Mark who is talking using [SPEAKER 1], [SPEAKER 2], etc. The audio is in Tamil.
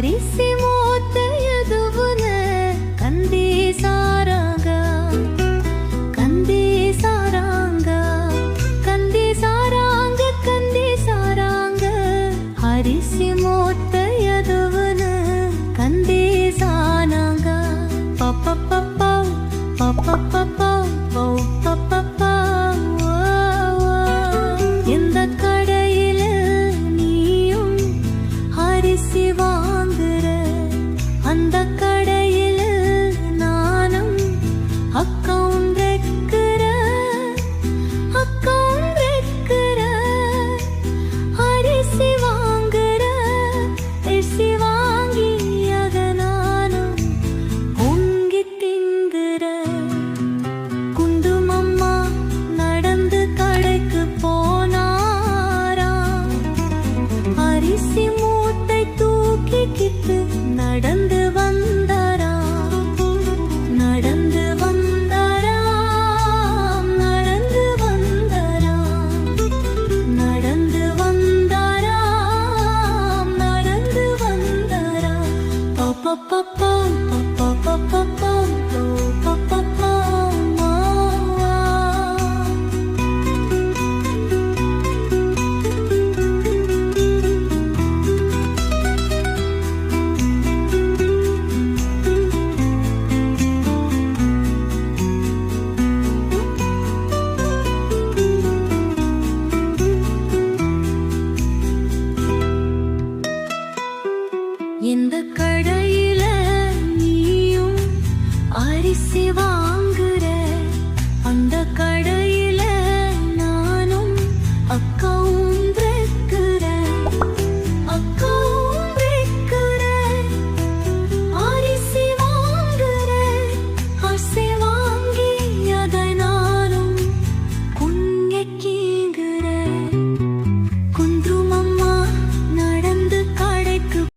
[SPEAKER 1] ಅರಿಸಿ ಮೋತೆಯದುವುನ ಕಂದಿ ಸಾರಂಗ ಕಂದಿ ಸಾರಂಗ ಕಂದಿ ಸಾರಂಗ ಕಂದಿ ಸಾರಂಗ ಅರಿಸಿ ಮೋತೆಯದುವುನ ಕಂದಿ ಸಾನಂಗ ಪಪ್ಪ ಪಪ್ಪ ಪಪ್ಪ ಪಪ್ಪ ಪಪ್ಪ இந்த கடையில நீயும் அரிசி வாங்குற அந்த கடையில நானும் அக்கவுண்ட் வைக்கிற அரிசி வாங்குற அரிசி வாங்கி அத நானும் பொங்கி திங்குற குண்டுமம்மா நடந்து கடைக்கு போனாரா அரிசி மூட்டை தூக்கிக்கிட்டு நடந்து வந்தாரா நடந்து வந்தாரா நடந்து வந்தாரா நடந்து வந்தாரா நடந்து வந்தாரா பப்பப்பப்பா பப்பப்பப்பா பப்பப்பப்பா இந்த கடையில நீயும் அரிசி வா